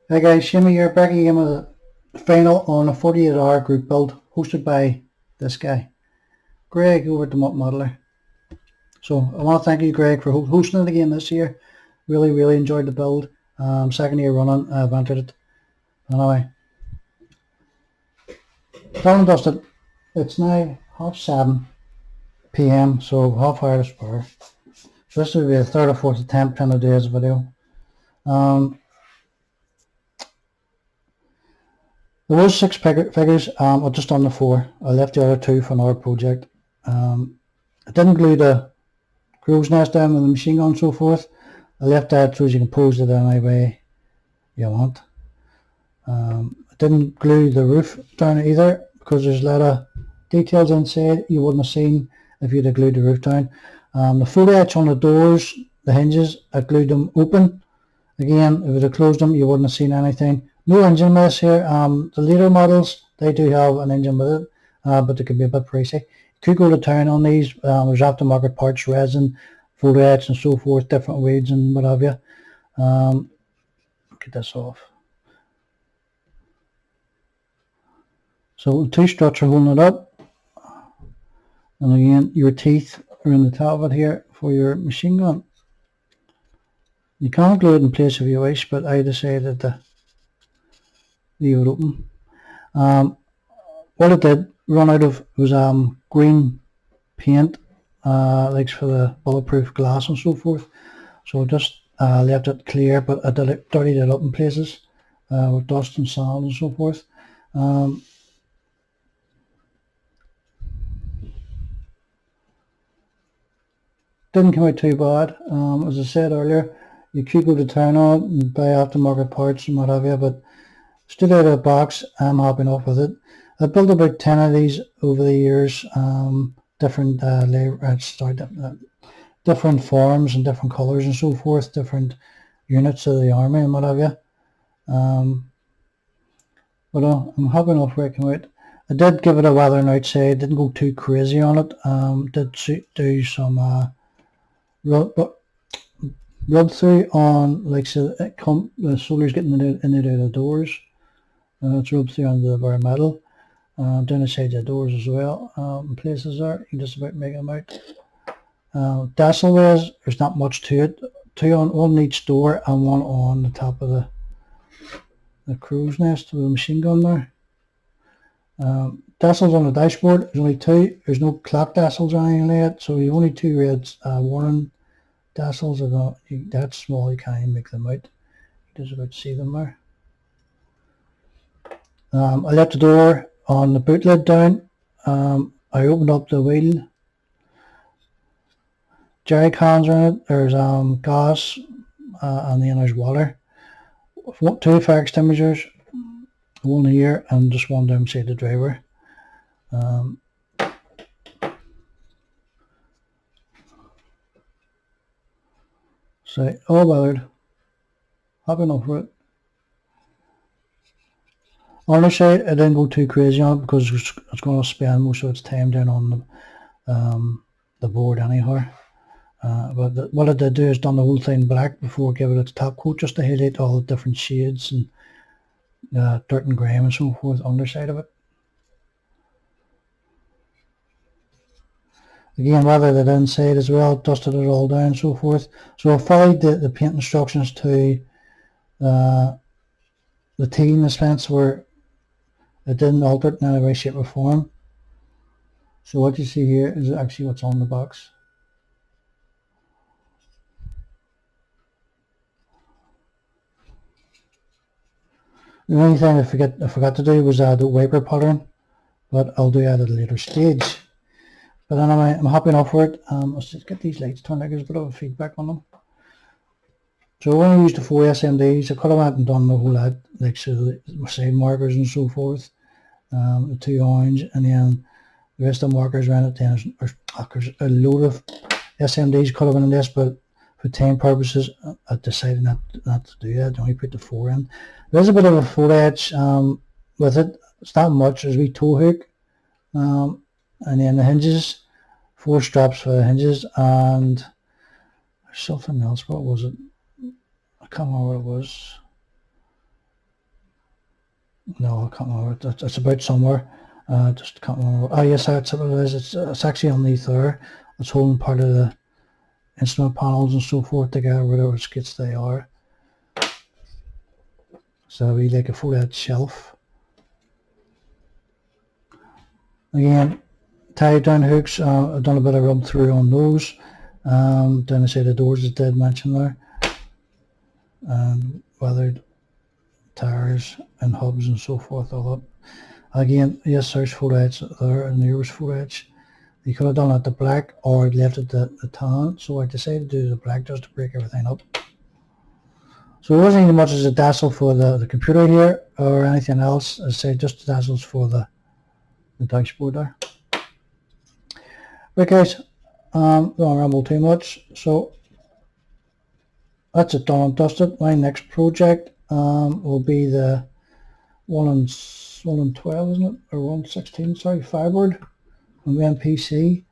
Hey guys, Shimmy here, back again with a final on a 48-hour group build hosted by this guy, Greg over at the Mutt Modeler. So I want to thank you, Greg, for hosting it again this year. Really enjoyed the build. Second year running, I've entered it. Anyway, done and dusted. It's now 7:30 p.m, so half hour to spare. So this will be the third or fourth attempt trying to do this video. There was six figures. I just done the four. I left the other two for another project. I didn't glue the crow's nest down with the machine gun and so forth. I left that so you can pose it any way you want. I didn't glue the roof down either because there's a lot of details inside you wouldn't have seen if you'd have glued the roof down. The full edge on the doors, the hinges, I glued them open. Again, if it had closed them, you wouldn't have seen anything. No engine mess here. The later models, they do have an engine with it, but they can be a bit pricey. You could go to town on these. There's aftermarket parts, resin, photo etch and so forth, different weights and what have you. Get this off. So two struts are holding it up. And again, your teeth are in the top of it here for your machine gun. You can glue it in place if you wish, but I decided to leave it open. What it did run out of was green paint, like for the bulletproof glass and so forth. So I just left it clear, but I dirtied it up in places with dust and sand and so forth. Didn't come out too bad. As I said earlier, you could go to town on it and buy aftermarket parts and what have you, but stood out of the box, I'm happy enough with it. I built about 10 of these over the years, different different forms and different colours and so forth, different units of the army and what have you. But I'm happy enough where it came out. I did give it a weathering outside, didn't go too crazy on it. Did do some rub through on, like, so the soldiers getting in and out of the doors. It's rubbed through onto the bare metal. Down the sides of the doors as well. In places there, you can just about make them out. Dazzle ways, there's not much to it. Two on one each door and one on the top of the crow's nest with the machine gun there. Dazzles on the dashboard, there's only two. There's no clock dazzles or anything like that, so you've only two red warning dazzles. That small, you can't even make them out. You just about see them there. I left the door on the boot lid down. I opened up the wheel. Jerry cans are in it. There's gas and then there's water. Two fire extinguishers, one here and just one down beside the driver. So all weathered. Happy enough for it. On the side, I didn't go too crazy on it because it's going to spend most of its time down on the board anyhow. But what I did do is done the whole thing black before I gave it its top coat, just to highlight all the different shades and dirt and grime and so forth underside of it. Again, weathered it inside as well, dusted it all down and so forth. So I followed the paint instructions to the T in the fence where it didn't alter it in any way, shape or form. So what you see here is actually what's on the box. The only thing I forgot to do was add the wiper pattern, but I'll do that at a later stage. But anyway, I'm happy enough for it. Let's just get these lights turned. There's a bit of feedback on them. So when I used the 4 SMDs, I could have went and done the whole lot, like so the side markers and so forth. The two orange, and then the rest of the markers around it. Then there's a load of SMDs could have been in this, but for time purposes, I decided not to do that. I only put the 4 in. There's a bit of a photo etch with it. It's not much. There's a wee tow hook, and then the hinges, 4 straps for the hinges, and there's something else. What was it? I can't remember what it was. No, I can't remember. It's about somewhere. Just can't remember. Oh yes, that's what it is. It's actually underneath there. It's holding part of the instrument panels and so forth together, whatever skits they are. So we like a 4-edge shelf. Again, tie down hooks. I've done a bit of rub through on those. Down the side of the doors, as Did mention there, and weathered tires and hubs and so forth. All that. Again, yes, there's 4-edge there, and there was 4-edge. You could have done it the black, or left it the tan. So I decided to do the black just to break everything up. So it wasn't even much as a dazzle for the computer here or anything else. I say just dazzles for the dashboard there. Right guys, don't ramble too much. So that's it, done and dusted. My next project will be the 1 and 12, isn't it? Or 1/16, sorry, Firebird from the MPC.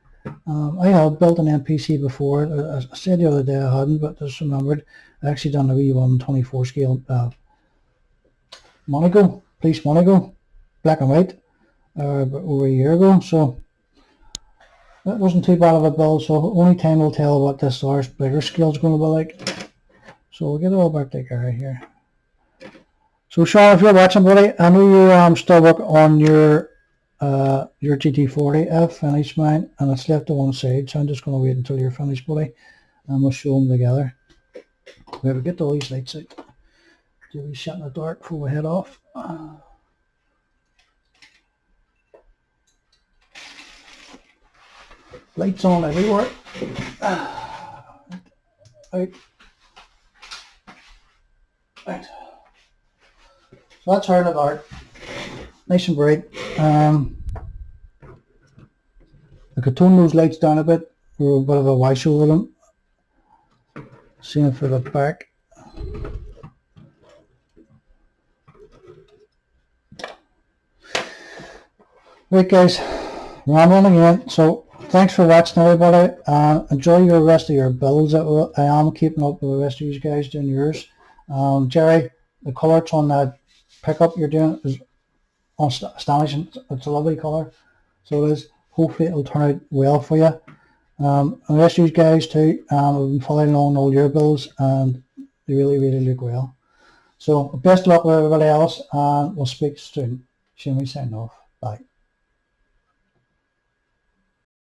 I have built an MPC before. I said the other day I hadn't, but just remembered I actually done a wee 1/24 scale Monaco, police Monaco, black and white, over a year ago. So that wasn't too bad of a build. So only time will tell what this bigger scale is going to be like. So we'll get it all back together here. So Sean, if you're watching, buddy, I know you're still working on your GT40. I've finished mine and it's left to one side, so I'm just going to wait until you're finished, buddy, and we'll show them together. We'll get all these lights out. Do we shut in the dark before we head off? Lights on everywhere. Out. Right. So that's her in the dark. Nice and bright. I could tone those lights down a bit for a bit of a wash over them. Same for the back. Right guys, rambling again. So thanks for watching everybody. Enjoy your rest of your builds. I am keeping up with the rest of you guys doing yours. Jerry, the colours on that pickup you're doing is astonishing. It's a lovely colour. So it is. Hopefully it'll turn out well for you. And the rest of you guys too, I've been following along all your builds and they really look well. So best of luck with everybody else, and we'll speak soon. Shimmy signing off.